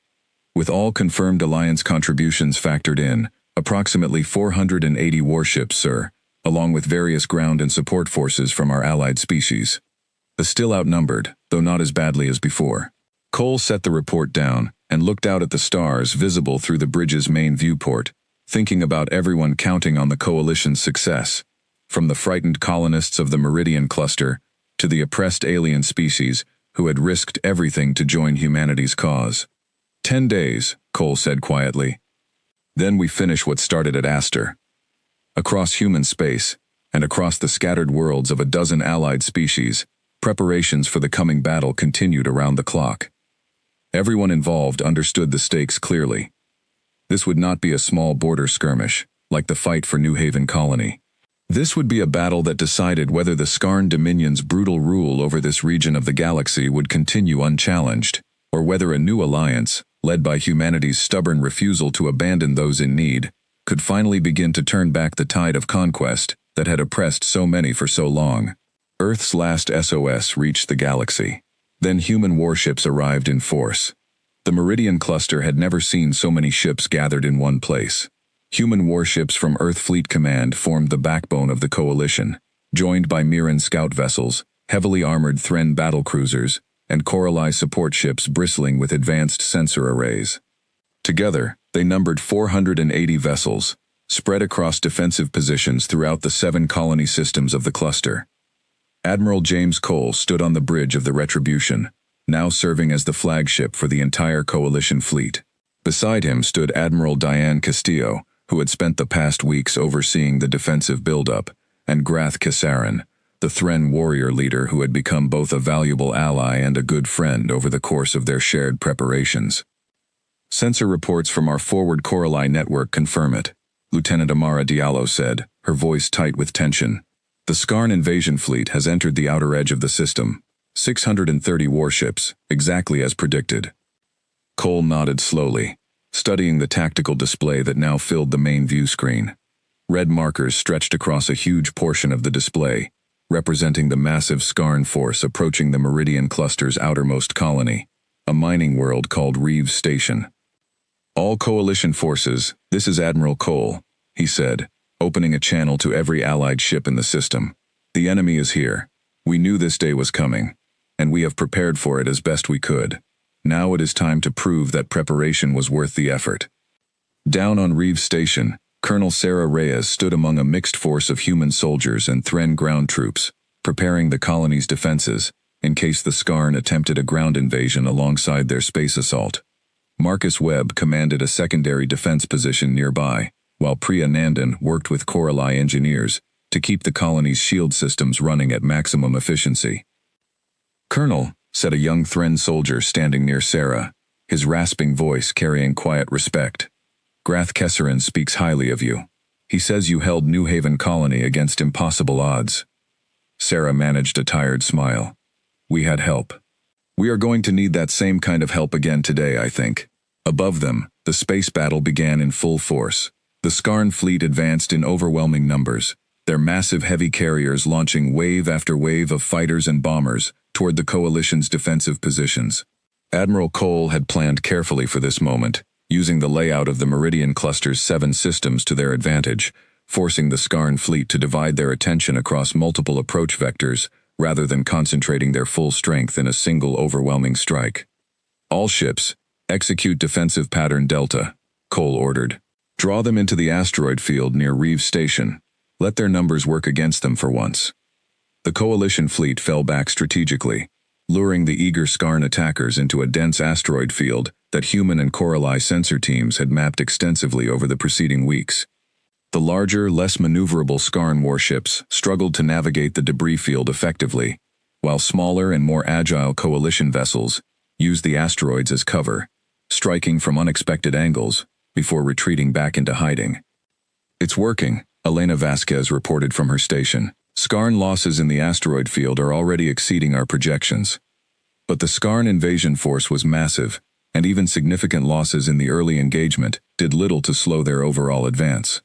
Speaker 1: With all confirmed alliance contributions factored in, approximately 480 warships, sir, along with various ground and support forces from our allied species. Still outnumbered, though not as badly as before." Cole set the report down and looked out at the stars visible through the bridge's main viewport, thinking about everyone counting on the coalition's success, from the frightened colonists of the Meridian cluster to the oppressed alien species who had risked everything to join humanity's cause. 10 days, Cole said quietly. Then we finish what started at Aster. Across human space, and across the scattered worlds of a dozen allied species, preparations for the coming battle continued around the clock. Everyone involved understood the stakes clearly. This would not be a small border skirmish, like the fight for New Haven Colony. This would be a battle that decided whether the Skarn Dominion's brutal rule over this region of the galaxy would continue unchallenged, or whether a new alliance, led by humanity's stubborn refusal to abandon those in need, could finally begin to turn back the tide of conquest that had oppressed so many for so long. Earth's last SOS reached the galaxy. Then human warships arrived in force. The Meridian cluster had never seen so many ships gathered in one place. Human warships from Earth Fleet Command formed the backbone of the coalition, joined by Mirran scout vessels, heavily armored Thren battlecruisers, and Coralie support ships bristling with advanced sensor arrays. Together, they numbered 480 vessels, spread across defensive positions throughout the 7 colony systems of the cluster. Admiral James Cole stood on the bridge of the Retribution, now serving as the flagship for the entire coalition fleet. Beside him stood Admiral Diane Castillo, who had spent the past weeks overseeing the defensive buildup, and Grath Kasarin, the Thren warrior leader who had become both a valuable ally and a good friend over the course of their shared preparations. "Sensor reports from our forward Coralie network confirm it," Lieutenant Amara Diallo said, her voice tight with tension. "The Skarn invasion fleet has entered the outer edge of the system. 630 warships, exactly as predicted." Cole nodded slowly, studying the tactical display that now filled the main view screen. Red markers stretched across a huge portion of the display, representing the massive Skarn force approaching the Meridian cluster's outermost colony, a mining world called Reeves Station. "All coalition forces, this is Admiral Cole," he said, opening a channel to every allied ship in the system. "The enemy is here. We knew this day was coming, and we have prepared for it as best we could. Now it is time to prove that preparation was worth the effort." Down on Reeves Station, Colonel Sarah Reyes stood among a mixed force of human soldiers and Thren ground troops, preparing the colony's defenses, in case the Skarn attempted a ground invasion alongside their space assault. Marcus Webb commanded a secondary defense position nearby, while Priya Nandan worked with Coralie engineers to keep the colony's shield systems running at maximum efficiency. "Colonel," said a young Thren soldier standing near Sarah, his rasping voice carrying quiet respect, "Grath Kasarin speaks highly of you. He says you held New Haven Colony against impossible odds." Sarah managed a tired smile. "We had help. We are going to need that same kind of help again today, I think." Above them, the space battle began in full force. The Skarn fleet advanced in overwhelming numbers, their massive heavy carriers launching wave after wave of fighters and bombers toward the coalition's defensive positions. Admiral Cole had planned carefully for this moment, using the layout of the Meridian cluster's 7 systems to their advantage, forcing the Skarn fleet to divide their attention across multiple approach vectors rather than concentrating their full strength in a single overwhelming strike. All ships, execute defensive pattern Delta, Cole ordered. Draw them into the asteroid field near Reeves Station. Let their numbers work against them for once. The Coalition fleet fell back strategically, luring the eager Skarn attackers into a dense asteroid field that human and Coralie sensor teams had mapped extensively over the preceding weeks. The larger, less maneuverable Skarn warships struggled to navigate the debris field effectively, while smaller and more agile Coalition vessels used the asteroids as cover, striking from unexpected angles before retreating back into hiding. "It's working," Elena Vasquez reported from her station. "Skarn losses in the asteroid field are already exceeding our projections." But the Skarn invasion force was massive, and even significant losses in the early engagement did little to slow their overall advance.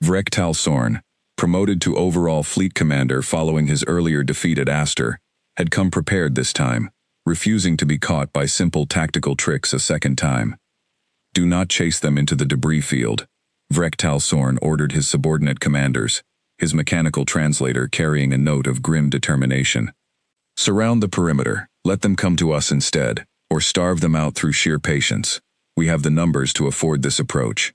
Speaker 1: Vrek Talsorn, promoted to overall fleet commander following his earlier defeat at Aster, had come prepared this time, refusing to be caught by simple tactical tricks a second time. "Do not chase them into the debris field," Vrek Talsorn ordered his subordinate commanders, his mechanical translator carrying a note of grim determination. "Surround the perimeter, let them come to us instead, or starve them out through sheer patience. We have the numbers to afford this approach."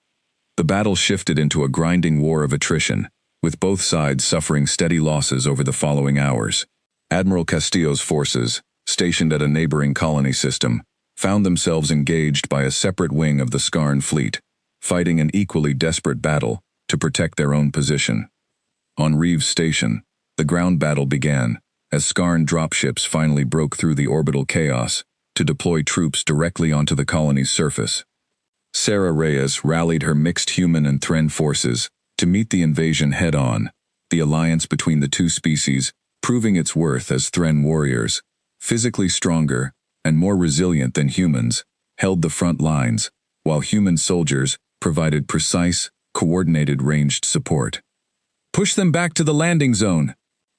Speaker 1: The battle shifted into a grinding war of attrition, with both sides suffering steady losses over the following hours. Admiral Castillo's forces, stationed at a neighboring colony system, found themselves engaged by a separate wing of the Skarn fleet, fighting an equally desperate battle to protect their own position. On Reeves Station, the ground battle began, as Skarn dropships finally broke through the orbital chaos to deploy troops directly onto the colony's surface. Sarah Reyes rallied her mixed human and Thren forces to meet the invasion head-on, the alliance between the two species proving its worth as Thren warriors, physically stronger and more resilient than humans, held the front lines, while human soldiers provided precise, coordinated ranged support. "Push them back to the landing zone,"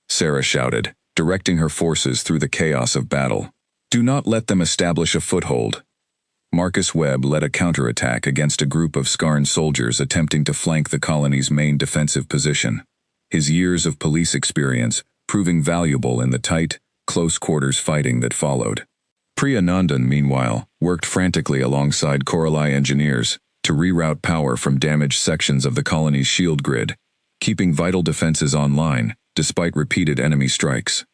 Speaker 1: Sarah shouted, directing her forces through the chaos of battle. "Do not let them establish a foothold." Marcus Webb led a counterattack against a group of Skarn soldiers attempting to flank the colony's main defensive position, his years of police experience proving valuable in the tight, close-quarters fighting that followed. Priya Nandan, meanwhile, worked frantically alongside Coralie engineers to reroute power from damaged sections of the colony's shield grid, keeping vital defenses online despite repeated enemy strikes.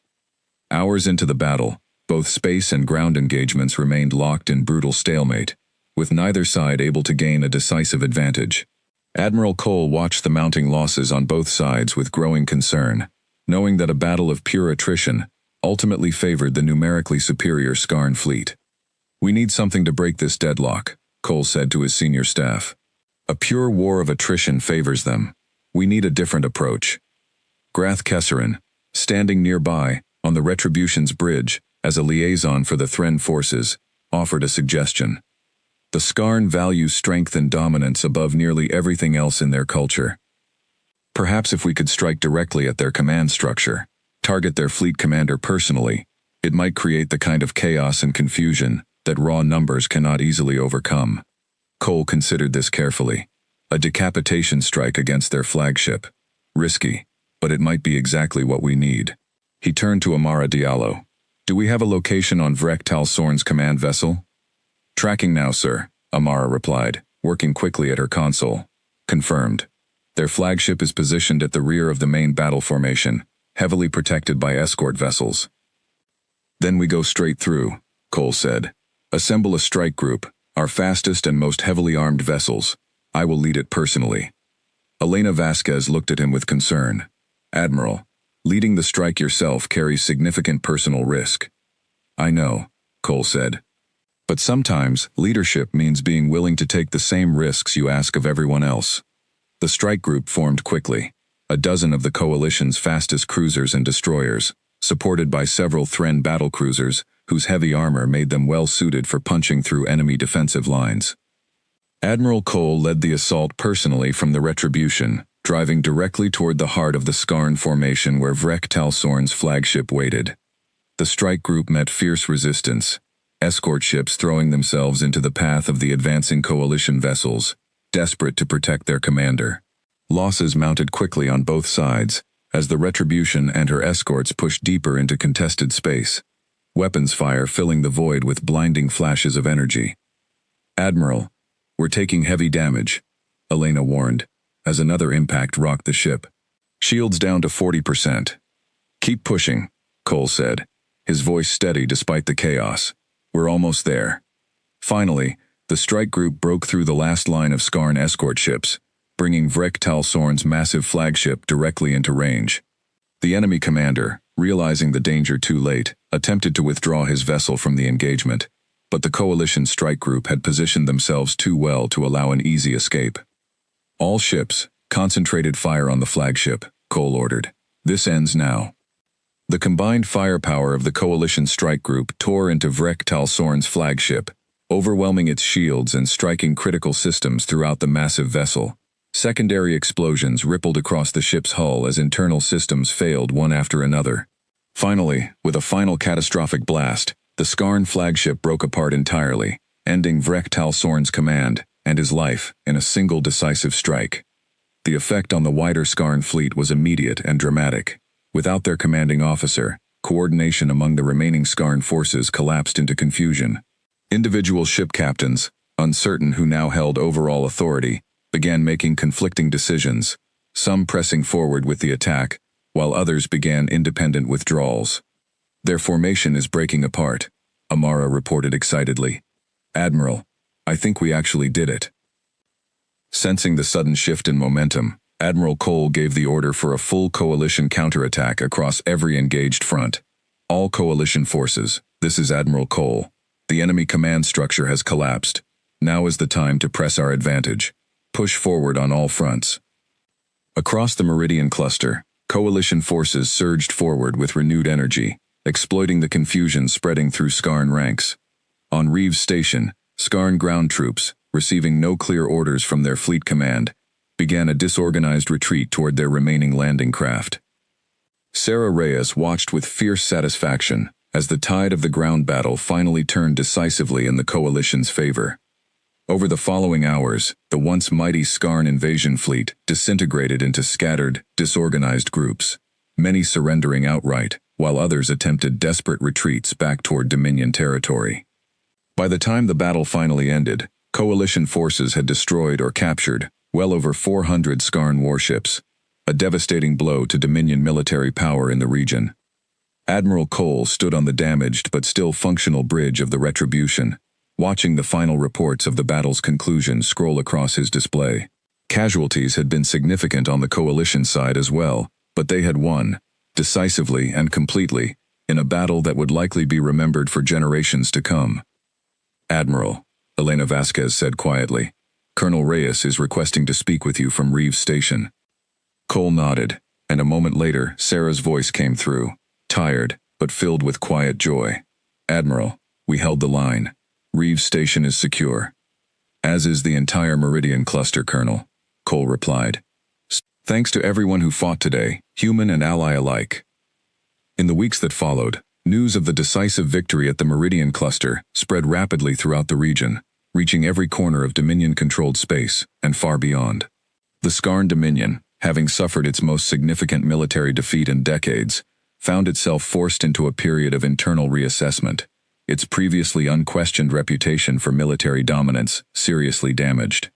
Speaker 1: Hours into the battle, both space and ground engagements remained locked in brutal stalemate, with neither side able to gain a decisive advantage. Admiral Cole watched the mounting losses on both sides with growing concern, knowing that a battle of pure attrition ultimately favored the numerically superior Skarn fleet. "We need something to break this deadlock," Cole said to his senior staff. "A pure war of attrition favors them. We need a different approach." Grath Kesserin, standing nearby on the Retribution's bridge as a liaison for the Thren forces, offered a suggestion. "The Skarn value strength and dominance above nearly everything else in their culture. Perhaps if we could strike directly at their command structure, target their fleet commander personally, it might create the kind of chaos and confusion that raw numbers cannot easily overcome." Cole considered this carefully. A decapitation strike against their flagship. Risky, but it might be exactly what we need. He turned to Amara Diallo. "Do we have a location on Vrek Talsorn's command vessel?" "Tracking now, sir," Amara replied, working quickly at her console. "Confirmed. Their flagship is positioned at the rear of the main battle formation, heavily protected by escort vessels." "Then we go straight through," Cole said. "Assemble a strike group, our fastest and most heavily armed vessels. I will lead it personally." Elena Vasquez looked at him with concern. "Admiral, leading the strike yourself carries significant personal risk." "I know," Cole said. "But sometimes leadership means being willing to take the same risks you ask of everyone else." The strike group formed quickly, a dozen of the Coalition's fastest cruisers and destroyers, supported by several Thren battlecruisers whose heavy armor made them well suited for punching through enemy defensive lines. Admiral Cole led the assault personally from the Retribution, driving directly toward the heart of the Skarn formation where Vrek Talsorn's flagship waited. The strike group met fierce resistance, escort ships throwing themselves into the path of the advancing Coalition vessels, desperate to protect their commander. Losses mounted quickly on both sides, as the Retribution and her escorts pushed deeper into contested space, weapons fire filling the void with blinding flashes of energy. "Admiral, we're taking heavy damage," Elena warned, as another impact rocked the ship. "Shields down to 40%. "Keep pushing," Cole said, his voice steady despite the chaos. "We're almost there." Finally, the strike group broke through the last line of Skarn escort ships, bringing Vrek Talsorn's massive flagship directly into range. The enemy commander, realizing the danger too late, attempted to withdraw his vessel from the engagement, but the coalition strike group had positioned themselves too well to allow an easy escape. "All ships, concentrated fire on the flagship," Cole ordered. "This ends now." The combined firepower of the coalition strike group tore into Vrek Talsorn's flagship, overwhelming its shields and striking critical systems throughout the massive vessel. Secondary explosions rippled across the ship's hull as internal systems failed one after another. Finally, with a final catastrophic blast, the Skarn flagship broke apart entirely, ending Vrek Talsorn's command and his life in a single decisive strike. The effect on the wider Skarn fleet was immediate and dramatic. Without their commanding officer, coordination among the remaining Skarn forces collapsed into confusion. Individual ship captains, uncertain who now held overall authority, began making conflicting decisions, some pressing forward with the attack, while others began independent withdrawals. "Their formation is breaking apart," Amara reported excitedly. "Admiral, I think we actually did it." Sensing the sudden shift in momentum, Admiral Cole gave the order for a full coalition counterattack across every engaged front. "All coalition forces, this is Admiral Cole. The enemy command structure has collapsed. Now is the time to press our advantage. Push forward on all fronts." Across the Meridian cluster, coalition forces surged forward with renewed energy, exploiting the confusion spreading through Skarn ranks. On Reeves Station, Skarn ground troops, receiving no clear orders from their fleet command, began a disorganized retreat toward their remaining landing craft. Sarah Reyes watched with fierce satisfaction as the tide of the ground battle finally turned decisively in the coalition's favor. Over the following hours, the once mighty Skarn invasion fleet disintegrated into scattered, disorganized groups, many surrendering outright, while others attempted desperate retreats back toward Dominion territory. By the time the battle finally ended, coalition forces had destroyed or captured well over 400 Skarn warships, a devastating blow to Dominion military power in the region. Admiral Cole stood on the damaged but still functional bridge of the Retribution, watching the final reports of the battle's conclusion scroll across his display. Casualties had been significant on the coalition side as well, but they had won, decisively and completely, in a battle that would likely be remembered for generations to come. "Admiral," Elena Vasquez said quietly, "Colonel Reyes is requesting to speak with you from Reeves Station." Cole nodded, and a moment later Sarah's voice came through, tired, but filled with quiet joy. "Admiral, we held the line. Reeves Station is secure." "As is the entire Meridian cluster, Colonel," Cole replied. "Thanks to everyone who fought today, human and ally alike." In the weeks that followed, news of the decisive victory at the Meridian cluster spread rapidly throughout the region, reaching every corner of Dominion-controlled space and far beyond. The Skarn Dominion, having suffered its most significant military defeat in decades, found itself forced into a period of internal reassessment, its previously unquestioned reputation for military dominance seriously damaged.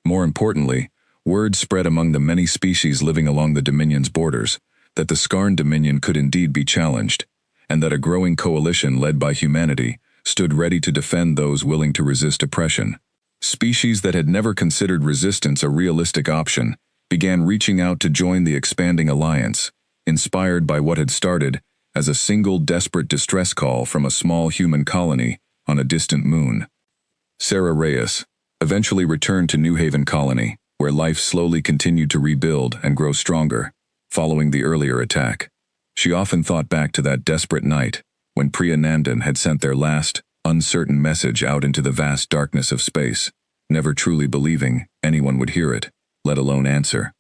Speaker 1: More importantly, word spread among the many species living along the Dominion's borders that the Skarn Dominion could indeed be challenged, and that a growing coalition led by humanity stood ready to defend those willing to resist oppression. Species that had never considered resistance a realistic option began reaching out to join the expanding alliance, inspired by what had started as a single desperate distress call from a small human colony on a distant moon. Sarah Reyes eventually returned to New Haven Colony, where life slowly continued to rebuild and grow stronger, following the earlier attack. She often thought back to that desperate night, when Priya Nandan had sent their last, uncertain message out into the vast darkness of space, never truly believing anyone would hear it, let alone answer.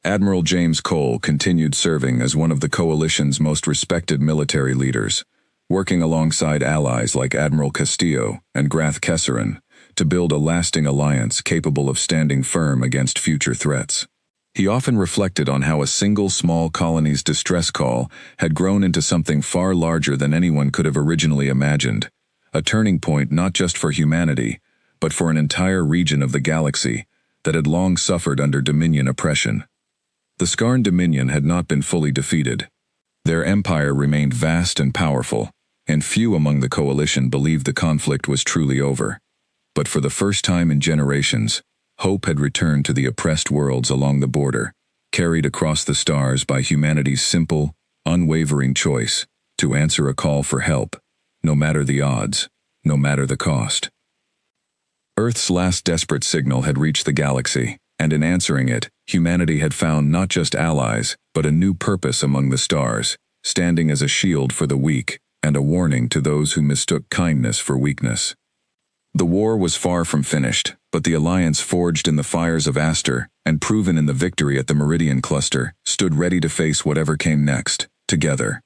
Speaker 1: Admiral James Cole continued serving as one of the coalition's most respected military leaders, working alongside allies like Admiral Castillo and Grath Kesserin to build a lasting alliance capable of standing firm against future threats. He often reflected on how a single small colony's distress call had grown into something far larger than anyone could have originally imagined, a turning point not just for humanity, but for an entire region of the galaxy that had long suffered under Dominion oppression. The Skarn Dominion had not been fully defeated. Their empire remained vast and powerful, and few among the coalition believed the conflict was truly over. But for the first time in generations, hope had returned to the oppressed worlds along the border, carried across the stars by humanity's simple, unwavering choice to answer a call for help, no matter the odds, no matter the cost. Earth's last desperate signal had reached the galaxy, and in answering it, humanity had found not just allies, but a new purpose among the stars, standing as a shield for the weak and a warning to those who mistook kindness for weakness. The war was far from finished, but the alliance forged in the fires of Aster and proven in the victory at the Meridian Cluster stood ready to face whatever came next, together.